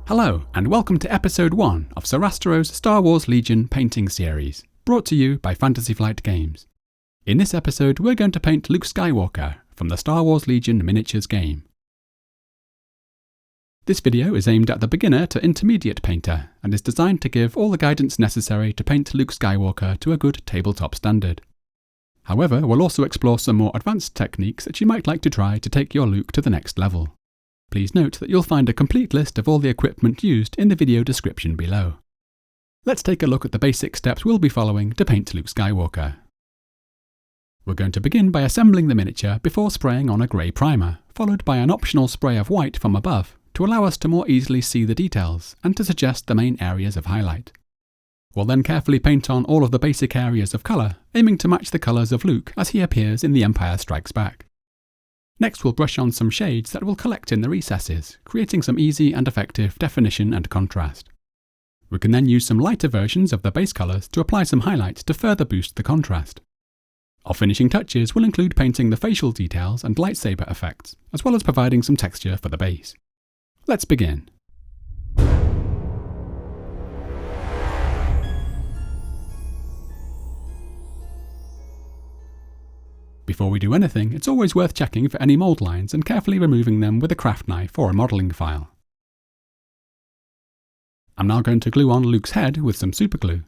Hello, and welcome to Episode 1 of Sarastro's Star Wars Legion painting series, brought to you by Fantasy Flight Games. In this episode, we're going to paint Luke Skywalker from the Star Wars Legion miniatures game. This video is aimed at the beginner to intermediate painter, and is designed to give all the guidance necessary to paint Luke Skywalker to a good tabletop standard. However, we'll also explore some more advanced techniques that you might like to try to take your Luke to the next level. Please note that you'll find a complete list of all the equipment used in the video description below. Let's take a look at the basic steps we'll be following to paint Luke Skywalker. We're going to begin by assembling the miniature before spraying on a grey primer, followed by an optional spray of white from above to allow us to more easily see the details and to suggest the main areas of highlight. We'll then carefully paint on all of the basic areas of colour, aiming to match the colours of Luke as he appears in The Empire Strikes Back. Next we'll brush on some shades that will collect in the recesses, creating some easy and effective definition and contrast. We can then use some lighter versions of the base colours to apply some highlights to further boost the contrast. Our finishing touches will include painting the facial details and lightsaber effects, as well as providing some texture for the base. Let's begin. Before we do anything, it's always worth checking for any mould lines and carefully removing them with a craft knife or a modelling file. I'm now going to glue on Luke's head with some superglue.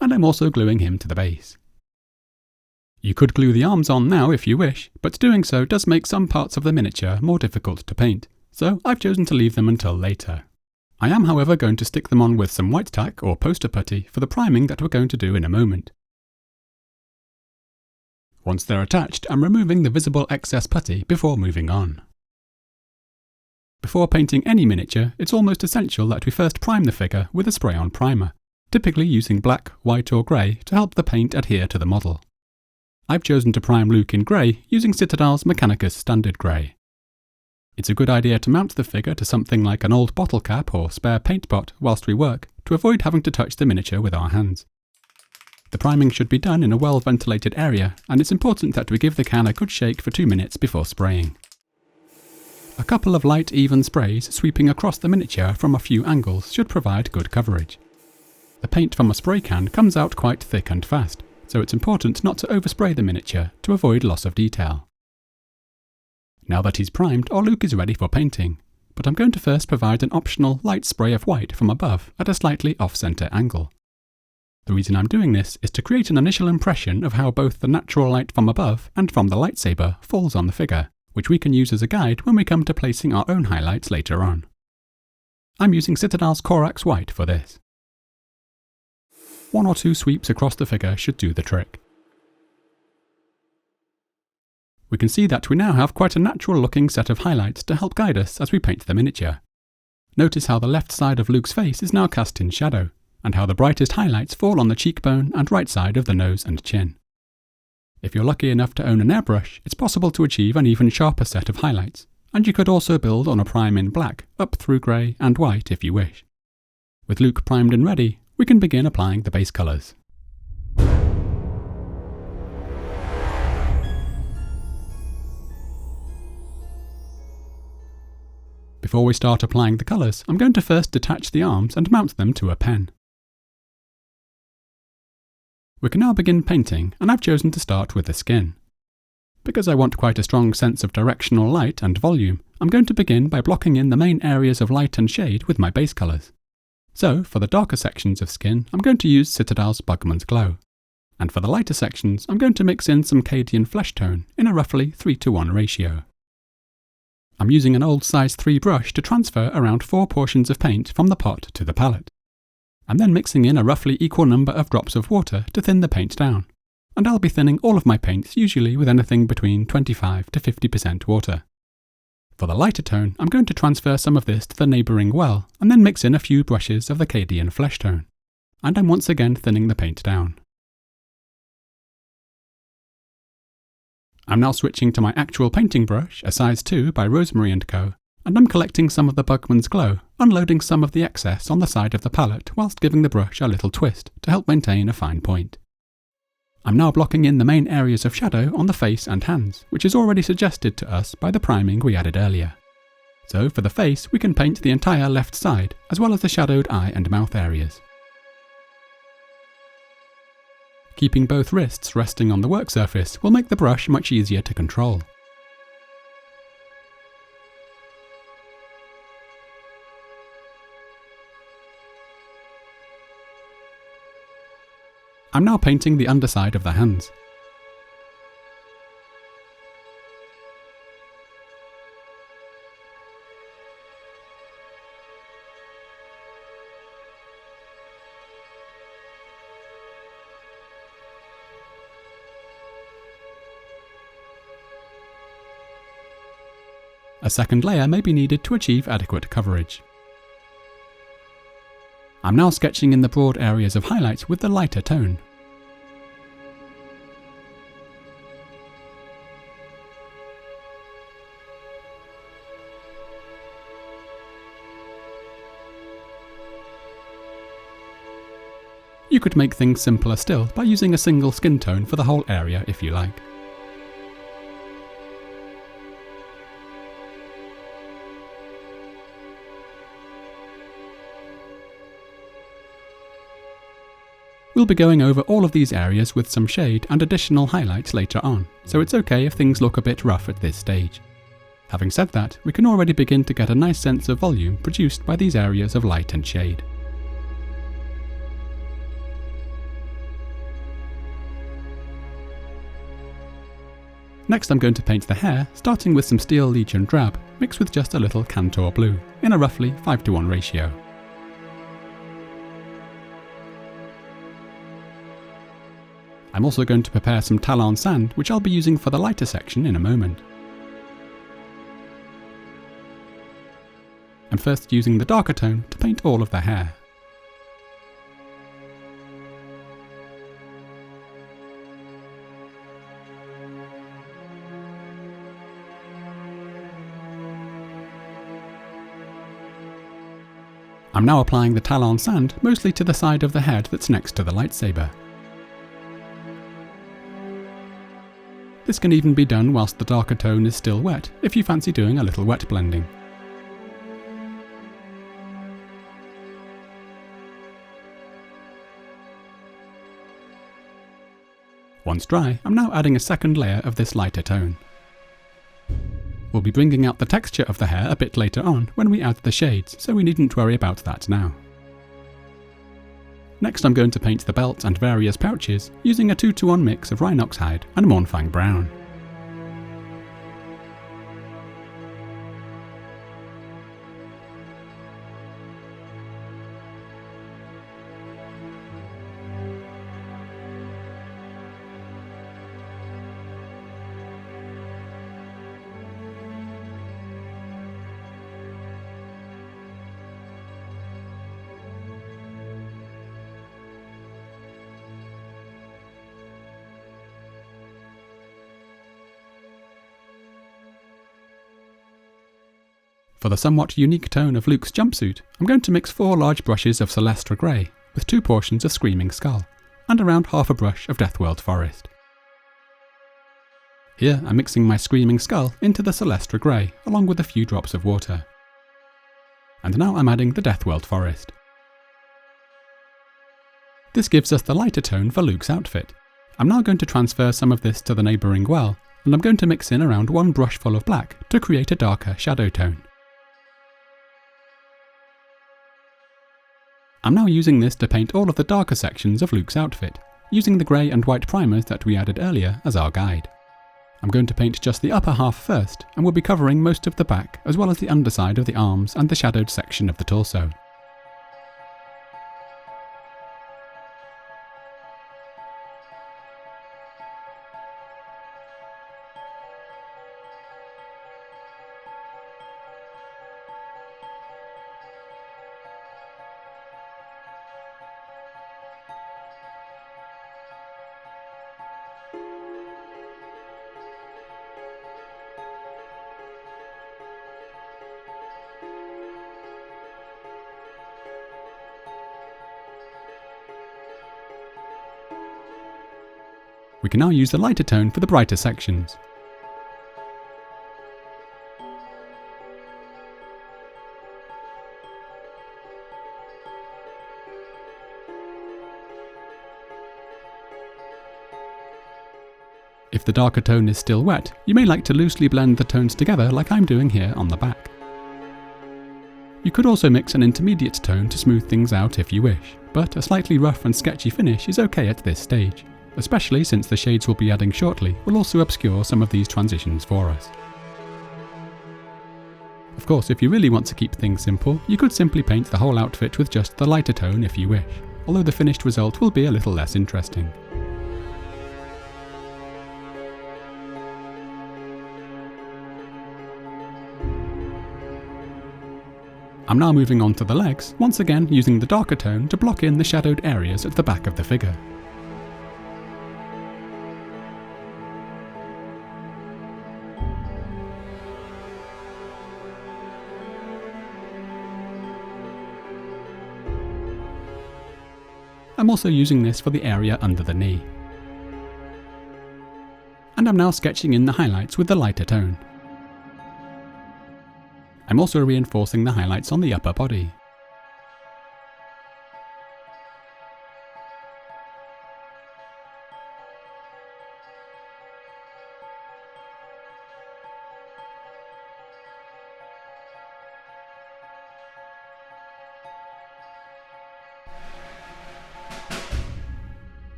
And I'm also gluing him to the base. You could glue the arms on now if you wish, but doing so does make some parts of the miniature more difficult to paint, so I've chosen to leave them until later. I am however going to stick them on with some white tack or poster putty for the priming that we're going to do in a moment. Once they're attached, I'm removing the visible excess putty before moving on. Before painting any miniature, it's almost essential that we first prime the figure with a spray-on primer, typically using black, white or grey to help the paint adhere to the model. I've chosen to prime Luke in grey using Citadel's Mechanicus Standard Grey. It's a good idea to mount the figure to something like an old bottle cap or spare paint pot whilst we work, to avoid having to touch the miniature with our hands. The priming should be done in a well-ventilated area, and it's important that we give the can a good shake for 2 minutes before spraying. A couple of light, even sprays sweeping across the miniature from a few angles should provide good coverage. The paint from a spray can comes out quite thick and fast, so it's important not to overspray the miniature to avoid loss of detail. Now that he's primed, our Luke is ready for painting, but I'm going to first provide an optional light spray of white from above at a slightly off-centre angle. The reason I'm doing this is to create an initial impression of how both the natural light from above and from the lightsaber falls on the figure, which we can use as a guide when we come to placing our own highlights later on. I'm using Citadel's Agrax White for this. 1 or 2 sweeps across the figure should do the trick. We can see that we now have quite a natural looking set of highlights to help guide us as we paint the miniature. Notice how the left side of Luke's face is now cast in shadow, and how the brightest highlights fall on the cheekbone and right side of the nose and chin. If you're lucky enough to own an airbrush, it's possible to achieve an even sharper set of highlights, and you could also build on a prime in black, up through grey and white if you wish. With Luke primed and ready, we can begin applying the base colours. Before we start applying the colours, I'm going to first detach the arms and mount them to a pen. We can now begin painting, and I've chosen to start with the skin. Because I want quite a strong sense of directional light and volume, I'm going to begin by blocking in the main areas of light and shade with my base colours. So, for the darker sections of skin, I'm going to use Citadel's Bugman's Glow. And for the lighter sections, I'm going to mix in some Cadian Fleshtone in a roughly 3:1 ratio. I'm using an old size 3 brush to transfer around 4 portions of paint from the pot to the palette. I'm then mixing in a roughly equal number of drops of water to thin the paint down, and I'll be thinning all of my paints usually with anything between 25 to 50% water. For the lighter tone, I'm going to transfer some of this to the neighbouring well, and then mix in a few brushes of the Cadian Fleshtone, and I'm once again thinning the paint down. I'm now switching to my actual painting brush, a size 2 by Rosemary & Co, and I'm collecting some of the Bugman's Glow, unloading some of the excess on the side of the palette whilst giving the brush a little twist to help maintain a fine point. I'm now blocking in the main areas of shadow on the face and hands, which is already suggested to us by the priming we added earlier. So for the face, we can paint the entire left side, as well as the shadowed eye and mouth areas. Keeping both wrists resting on the work surface will make the brush much easier to control. I'm now painting the underside of the hands. A second layer may be needed to achieve adequate coverage. I'm now sketching in the broad areas of highlights with the lighter tone. You could make things simpler still by using a single skin tone for the whole area if you like. We'll be going over all of these areas with some shade and additional highlights later on, so it's okay if things look a bit rough at this stage. Having said that, we can already begin to get a nice sense of volume produced by these areas of light and shade. Next I'm going to paint the hair, starting with some Steel Legion Drab, mixed with just a little Kantor Blue, in a roughly 5:1 ratio. I'm also going to prepare some Tallarn Sand, which I'll be using for the lighter section in a moment. I'm first using the darker tone to paint all of the hair. I'm now applying the Tallarn Sand mostly to the side of the head that's next to the lightsaber. This can even be done whilst the darker tone is still wet, if you fancy doing a little wet blending. Once dry, I'm now adding a second layer of this lighter tone. We'll be bringing out the texture of the hair a bit later on when we add the shades, so we needn't worry about that now. Next I'm going to paint the belt and various pouches using a 2:1 mix of Rhinox Hide and Mournfang Brown. For the somewhat unique tone of Luke's jumpsuit, I'm going to mix 4 large brushes of Celestra Grey with 2 portions of Screaming Skull, and around half a brush of Deathworld Forest. Here I'm mixing my Screaming Skull into the Celestra Grey along with a few drops of water. And now I'm adding the Deathworld Forest. This gives us the lighter tone for Luke's outfit. I'm now going to transfer some of this to the neighbouring well, and I'm going to mix in around 1 brushful of black to create a darker shadow tone. I'm now using this to paint all of the darker sections of Luke's outfit, using the grey and white primers that we added earlier as our guide. I'm going to paint just the upper half first, and we'll be covering most of the back as well as the underside of the arms and the shadowed section of the torso. We can now use the lighter tone for the brighter sections. If the darker tone is still wet, you may like to loosely blend the tones together like I'm doing here on the back. You could also mix an intermediate tone to smooth things out if you wish, but a slightly rough and sketchy finish is okay at this stage, especially since the shades we'll be adding shortly will also obscure some of these transitions for us. Of course, if you really want to keep things simple, you could simply paint the whole outfit with just the lighter tone if you wish, although the finished result will be a little less interesting. I'm now moving on to the legs, once again using the darker tone to block in the shadowed areas at the back of the figure. I'm also using this for the area under the knee. And I'm now sketching in the highlights with the lighter tone. I'm also reinforcing the highlights on the upper body.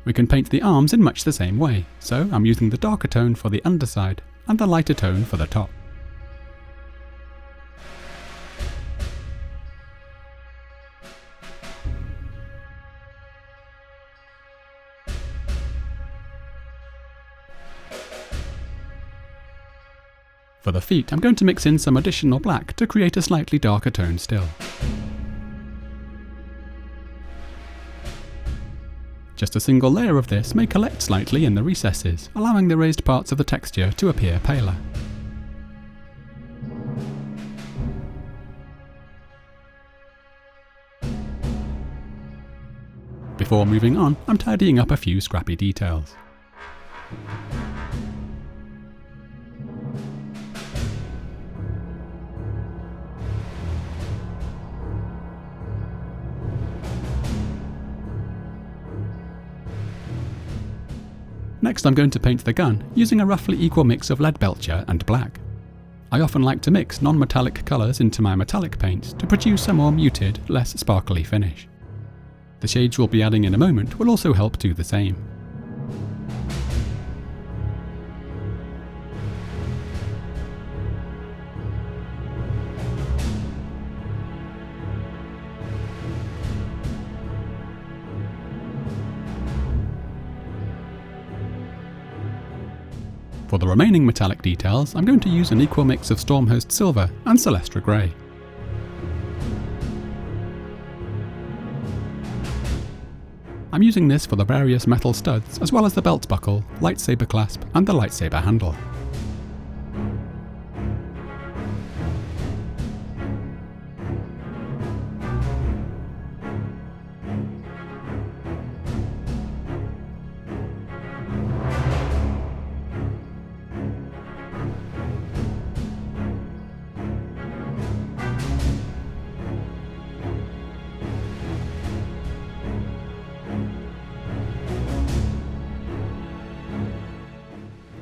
We can paint the arms in much the same way, so I'm using the darker tone for the underside and the lighter tone for the top. For the feet, I'm going to mix in some additional black to create a slightly darker tone still. Just a single layer of this may collect slightly in the recesses, allowing the raised parts of the texture to appear paler. Before moving on, I'm tidying up a few scrappy details. Next I'm going to paint the gun, using a roughly equal mix of Leadbelcher and black. I often like to mix non-metallic colours into my metallic paints to produce a more muted, less sparkly finish. The shades we'll be adding in a moment will also help do the same. For the remaining metallic details, I'm going to use an equal mix of Stormhost Silver and Celestra Grey. I'm using this for the various metal studs, as well as the belt buckle, lightsaber clasp, and the lightsaber handle.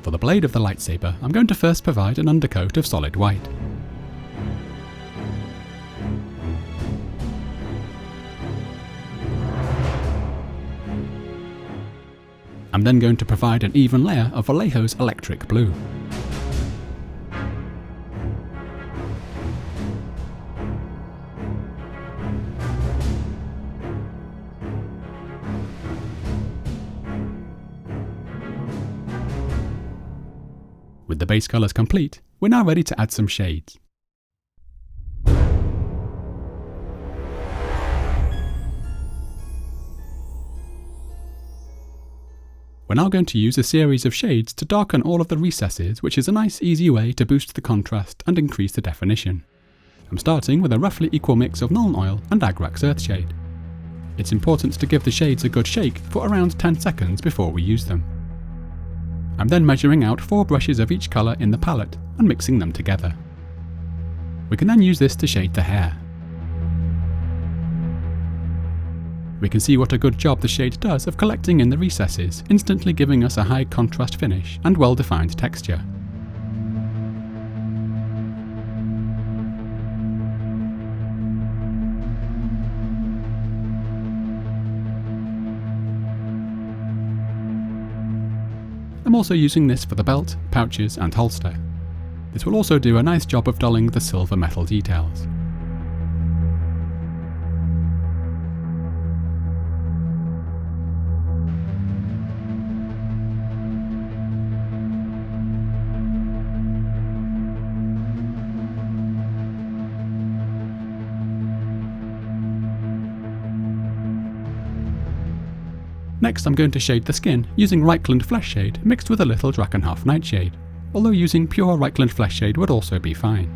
For the blade of the lightsaber, I'm going to first provide an undercoat of solid white. I'm then going to provide an even layer of Vallejo's electric blue. With the base colours complete, we're now ready to add some shades. We're now going to use a series of shades to darken all of the recesses, which is a nice easy way to boost the contrast and increase the definition. I'm starting with a roughly equal mix of Nuln Oil and Agrax Earthshade. It's important to give the shades a good shake for around 10 seconds before we use them. I'm then measuring out 4 brushes of each colour in the palette and mixing them together. We can then use this to shade the hair. We can see what a good job the shade does of collecting in the recesses, instantly giving us a high contrast finish and well-defined texture. I'm also using this for the belt, pouches and holster. This will also do a nice job of dulling the silver metal details. Next I'm going to shade the skin using Reikland Fleshshade mixed with a little Drakenhof Nightshade, although using pure Reikland Fleshshade would also be fine.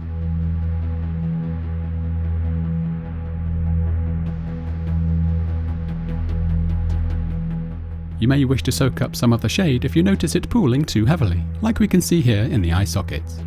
You may wish to soak up some of the shade if you notice it pooling too heavily, like we can see here in the eye sockets.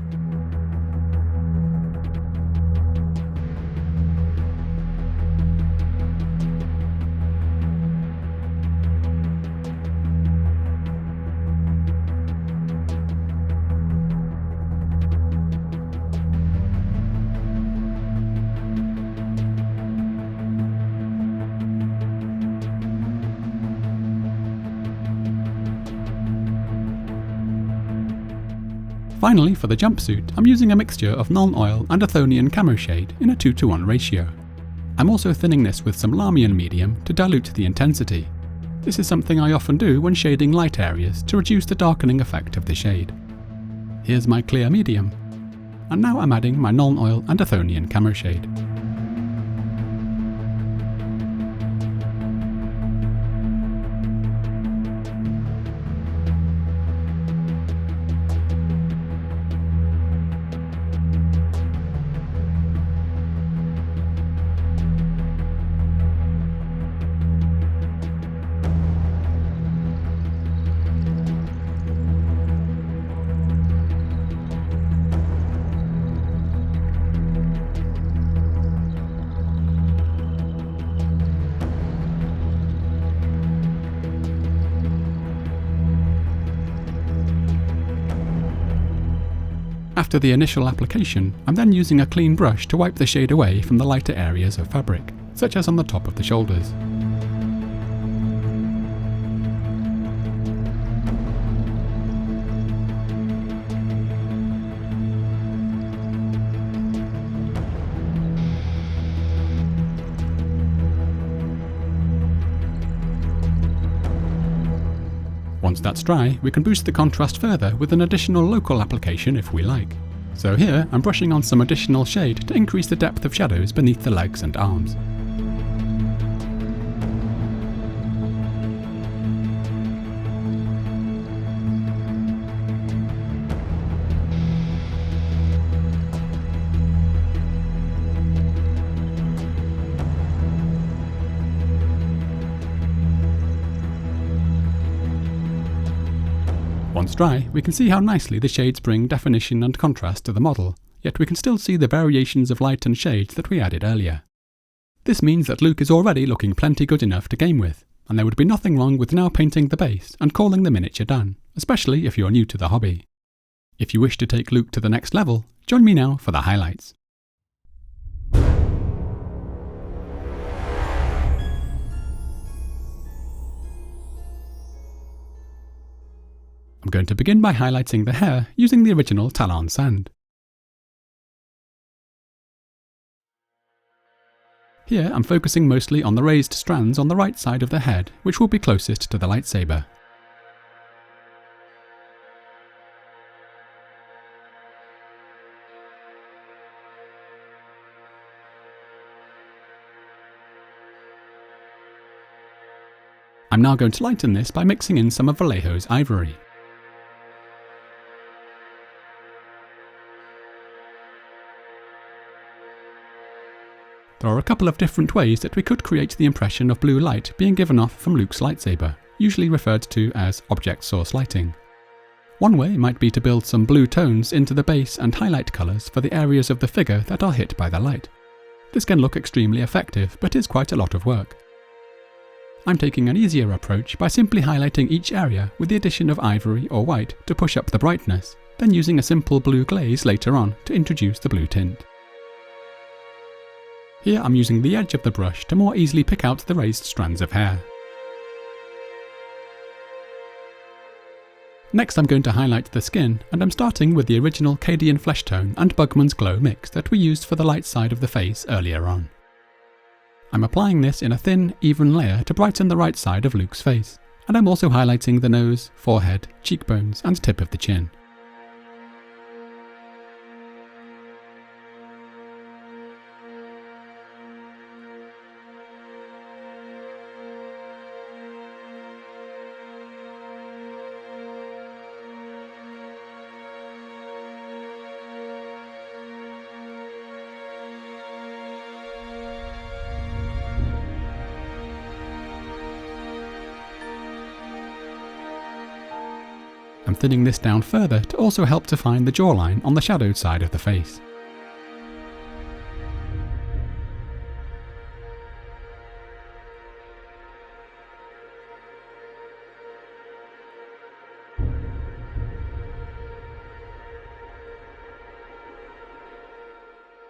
Finally, for the jumpsuit, I'm using a mixture of Nuln Oil and Athonian Camoshade in a 2:1 ratio. I'm also thinning this with some Lahmian Medium to dilute the intensity. This is something I often do when shading light areas to reduce the darkening effect of the shade. Here's my clear medium. And now I'm adding my Nuln Oil and Athonian Camoshade. After the initial application, I'm then using a clean brush to wipe the shade away from the lighter areas of fabric, such as on the top of the shoulders. Once that's dry, we can boost the contrast further with an additional local application if we like. So here, I'm brushing on some additional shade to increase the depth of shadows beneath the legs and arms. Once dry, we can see how nicely the shades bring definition and contrast to the model, yet we can still see the variations of light and shades that we added earlier. This means that Luke is already looking plenty good enough to game with, and there would be nothing wrong with now painting the base and calling the miniature done, especially if you're new to the hobby. If you wish to take Luke to the next level, join me now for the highlights. I'm going to begin by highlighting the hair using the original Tallarn Sand. Here I'm focusing mostly on the raised strands on the right side of the head, which will be closest to the lightsaber. I'm now going to lighten this by mixing in some of Vallejo's Ivory. There are a couple of different ways that we could create the impression of blue light being given off from Luke's lightsaber, usually referred to as object source lighting. One way might be to build some blue tones into the base and highlight colours for the areas of the figure that are hit by the light. This can look extremely effective, but is quite a lot of work. I'm taking an easier approach by simply highlighting each area with the addition of ivory or white to push up the brightness, then using a simple blue glaze later on to introduce the blue tint. Here I'm using the edge of the brush to more easily pick out the raised strands of hair. Next I'm going to highlight the skin, and I'm starting with the original Cadian Fleshtone and Bugman's Glow mix that we used for the light side of the face earlier on. I'm applying this in a thin, even layer to brighten the right side of Luke's face, and I'm also highlighting the nose, forehead, cheekbones and tip of the chin. I'm thinning this down further to also help define the jawline on the shadowed side of the face.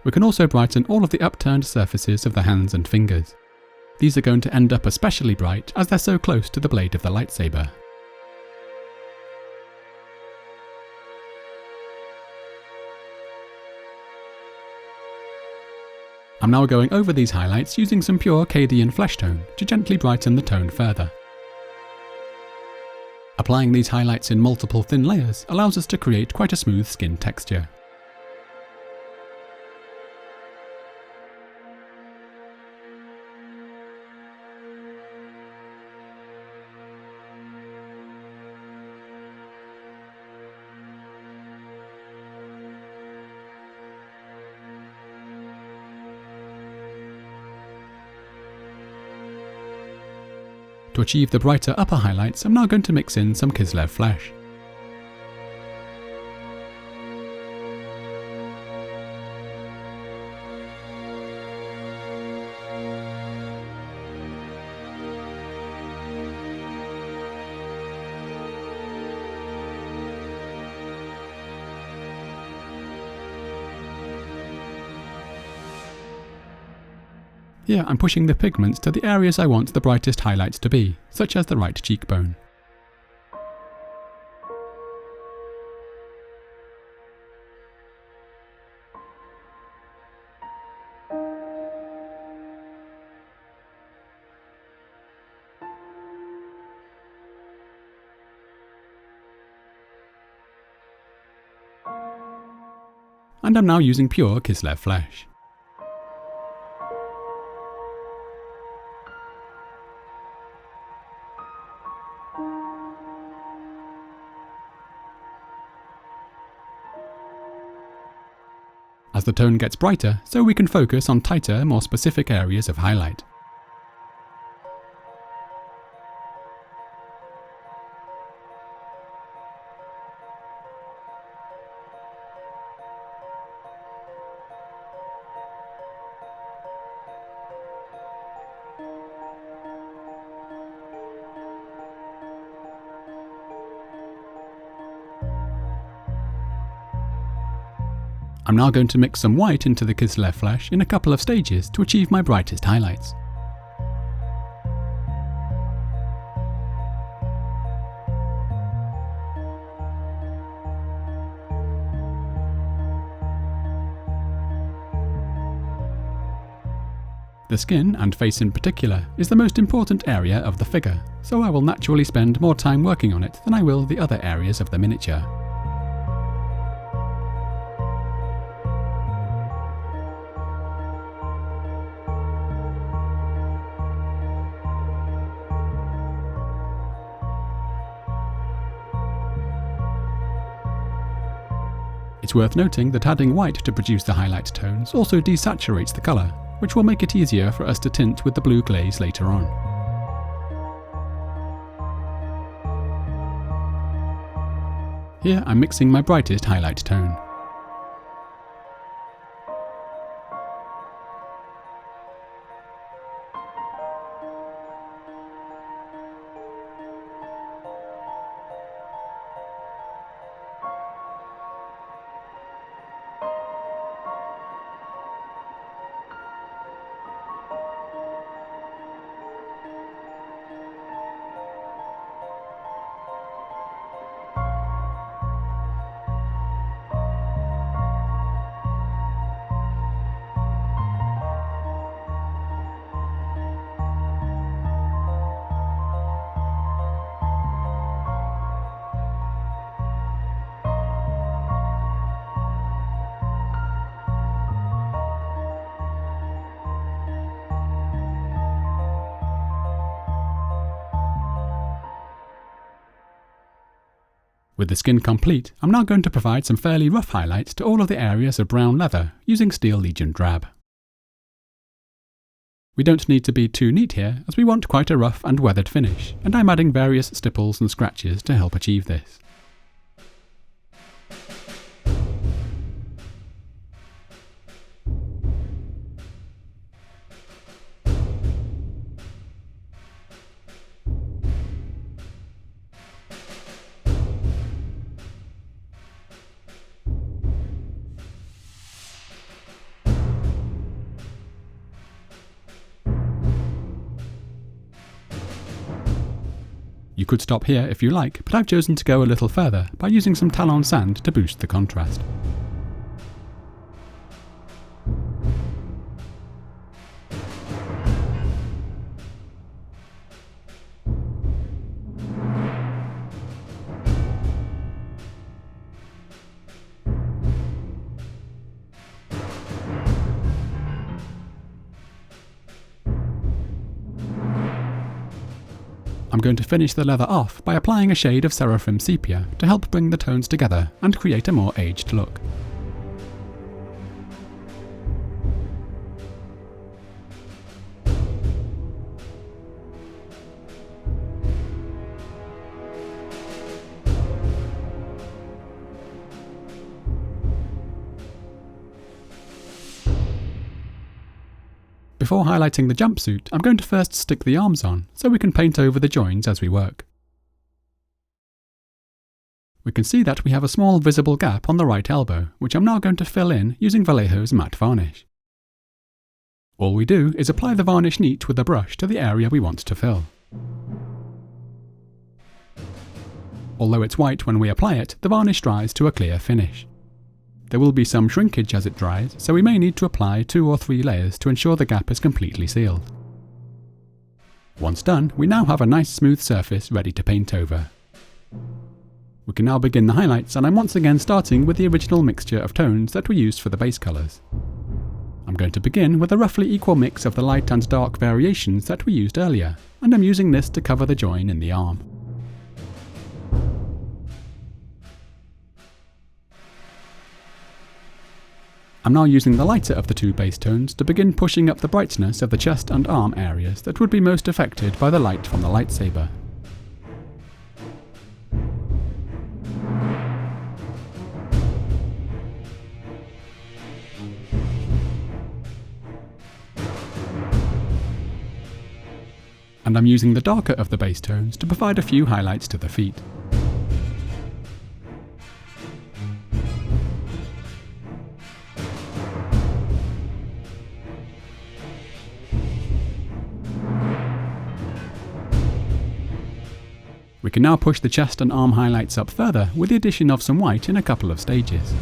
We can also brighten all of the upturned surfaces of the hands and fingers. These are going to end up especially bright as they're so close to the blade of the lightsaber. I'm now going over these highlights using some pure Cadian Fleshtone to gently brighten the tone further. Applying these highlights in multiple thin layers allows us to create quite a smooth skin texture. To achieve the brighter upper highlights, I'm now going to mix in some Kislev Flesh. Here I'm pushing the pigments to the areas I want the brightest highlights to be, such as the right cheekbone. And I'm now using pure Kislev Flesh. As the tone gets brighter, so we can focus on tighter, more specific areas of highlight. I'm now going to mix some white into the Kislev Flesh in a couple of stages to achieve my brightest highlights. The skin, and face in particular, is the most important area of the figure, so I will naturally spend more time working on it than I will the other areas of the miniature. It's worth noting that adding white to produce the highlight tones also desaturates the colour, which will make it easier for us to tint with the blue glaze later on. Here I'm mixing my brightest highlight tone. With the skin complete, I'm now going to provide some fairly rough highlights to all of the areas of brown leather using Steel Legion Drab. We don't need to be too neat here, as we want quite a rough and weathered finish, and I'm adding various stipples and scratches to help achieve this. You could stop here if you like, but I've chosen to go a little further by using some Tallarn Sand to boost the contrast. I'm going to finish the leather off by applying a shade of Seraphim Sepia to help bring the tones together and create a more aged look. Before highlighting the jumpsuit, I'm going to first stick the arms on, so we can paint over the joins as we work. We can see that we have a small visible gap on the right elbow, which I'm now going to fill in using Vallejo's matte varnish. All we do is apply the varnish neat with a brush to the area we want to fill. Although it's white when we apply it, the varnish dries to a clear finish. There will be some shrinkage as it dries, so we may need to apply 2 or 3 layers to ensure the gap is completely sealed. Once done, we now have a nice smooth surface ready to paint over. We can now begin the highlights, and I'm once again starting with the original mixture of tones that we used for the base colours. I'm going to begin with a roughly equal mix of the light and dark variations that we used earlier, and I'm using this to cover the join in the arm. I'm now using the lighter of the 2 base tones to begin pushing up the brightness of the chest and arm areas that would be most affected by the light from the lightsaber. And I'm using the darker of the base tones to provide a few highlights to the feet. We can now push the chest and arm highlights up further with the addition of some white in a couple of stages.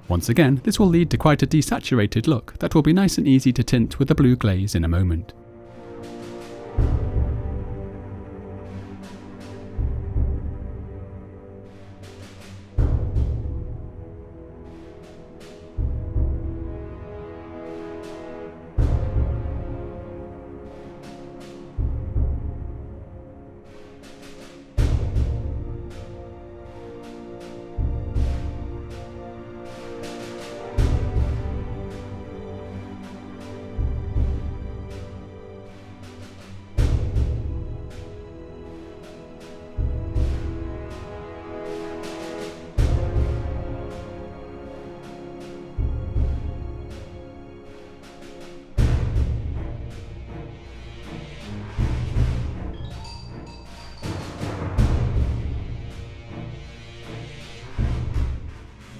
Once again, this will lead to quite a desaturated look that will be nice and easy to tint with the blue glaze in a moment.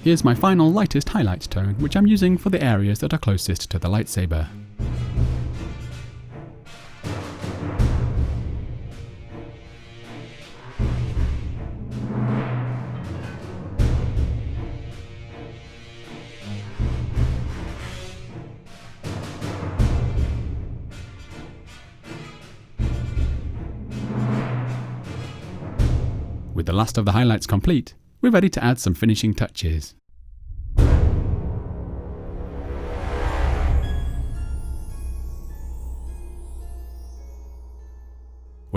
Here's my final lightest highlight tone, which I'm using for the areas that are closest to the lightsaber. With the last of the highlights complete, we're ready to add some finishing touches.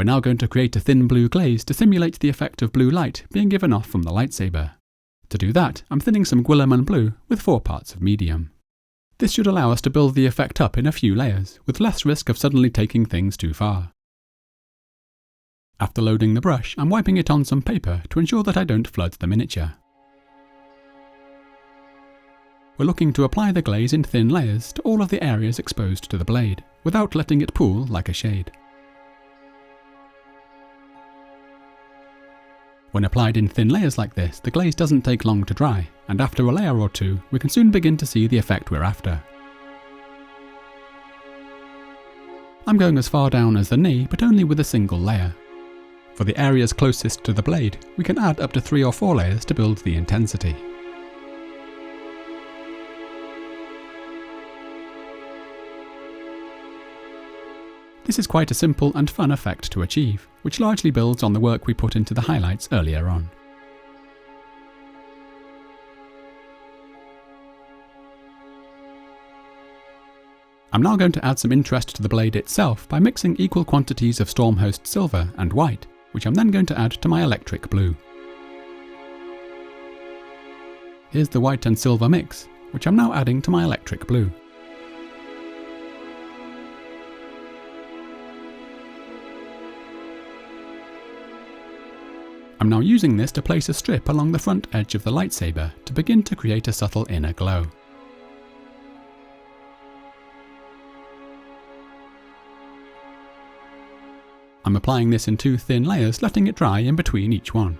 We're now going to create a thin blue glaze to simulate the effect of blue light being given off from the lightsaber. To do that, I'm thinning some Guilliman Blue with 4 parts of medium. This should allow us to build the effect up in a few layers, with less risk of suddenly taking things too far. After loading the brush, I'm wiping it on some paper to ensure that I don't flood the miniature. We're looking to apply the glaze in thin layers to all of the areas exposed to the blade, without letting it pool like a shade. When applied in thin layers like this, the glaze doesn't take long to dry, and after a layer or two, we can soon begin to see the effect we're after. I'm going as far down as the knee, but only with a single layer. For the areas closest to the blade, we can add up to 3 or 4 layers to build the intensity. This is quite a simple and fun effect to achieve, which largely builds on the work we put into the highlights earlier on. I'm now going to add some interest to the blade itself by mixing equal quantities of Stormhost Silver and White, which I'm then going to add to my electric blue. Here's the white and silver mix, which I'm now adding to my electric blue. I'm now using this to place a strip along the front edge of the lightsaber to begin to create a subtle inner glow. I'm applying this in 2 thin layers, letting it dry in between each one.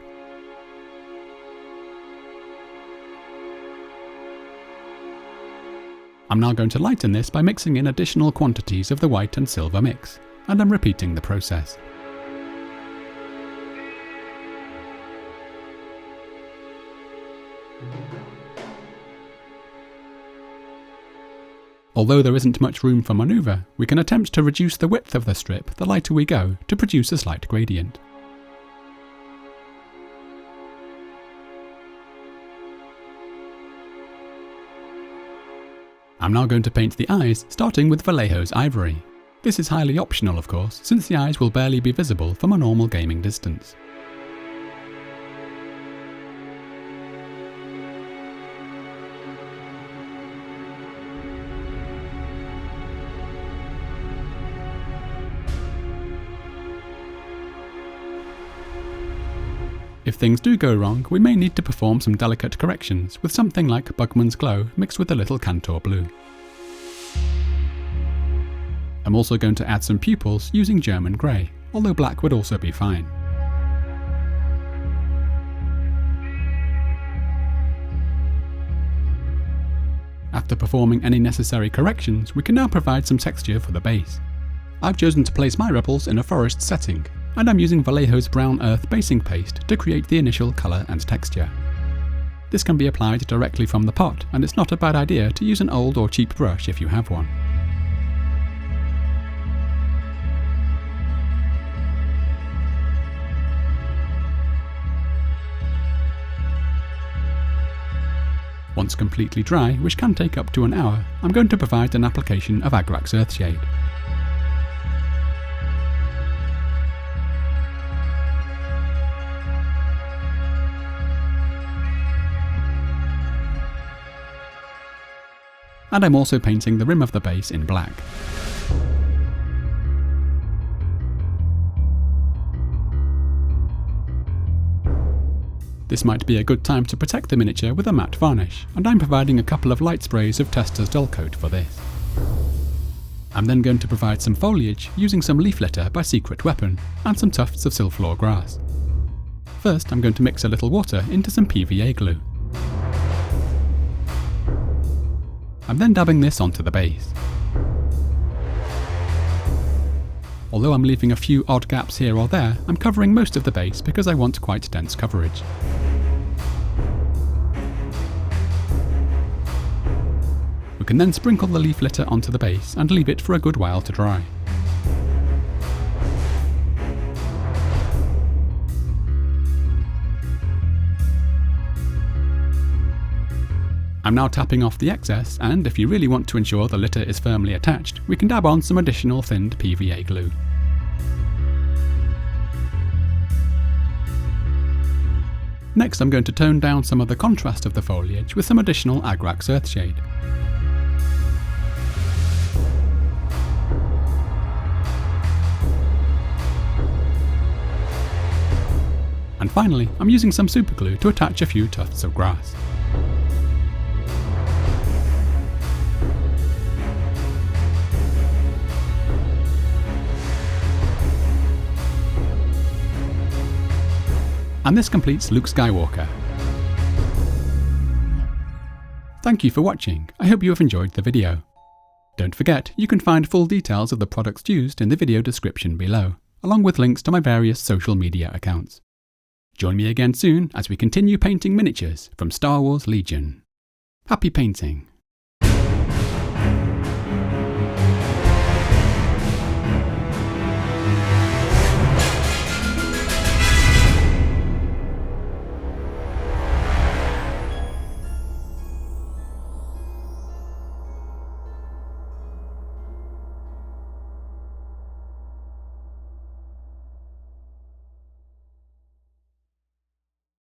I'm now going to lighten this by mixing in additional quantities of the white and silver mix, and I'm repeating the process. Although there isn't much room for manoeuvre, we can attempt to reduce the width of the strip the lighter we go to produce a slight gradient. I'm now going to paint the eyes, starting with Vallejo's Ivory. This is highly optional of course, since the eyes will barely be visible from a normal gaming distance. If things do go wrong, we may need to perform some delicate corrections with something like Bugman's Glow mixed with a little Kantor Blue. I'm also going to add some pupils using German Grey, although black would also be fine. After performing any necessary corrections, we can now provide some texture for the base. I've chosen to place my ripples in a forest setting, and I'm using Vallejo's Brown Earth basing paste to create the initial colour and texture. This can be applied directly from the pot, and it's not a bad idea to use an old or cheap brush if you have one. Once completely dry, which can take up to an hour, I'm going to provide an application of Agrax Earthshade. And I'm also painting the rim of the base in black. This might be a good time to protect the miniature with a matte varnish, and I'm providing a couple of light sprays of Testors Dullcote for this. I'm then going to provide some foliage using some leaf litter by Secret Weapon, and some tufts of Sylfloor grass. First I'm going to mix a little water into some PVA glue. I'm then dabbing this onto the base. Although I'm leaving a few odd gaps here or there, I'm covering most of the base because I want quite dense coverage. We can then sprinkle the leaf litter onto the base and leave it for a good while to dry. I'm now tapping off the excess, and if you really want to ensure the litter is firmly attached, we can dab on some additional thinned PVA glue. Next I'm going to tone down some of the contrast of the foliage with some additional Agrax Earthshade. And finally, I'm using some superglue to attach a few tufts of grass. And this completes Luke Skywalker. Thank you for watching, I hope you have enjoyed the video. Don't forget, you can find full details of the products used in the video description below, along with links to my various social media accounts. Join me again soon as we continue painting miniatures from Star Wars Legion. Happy painting!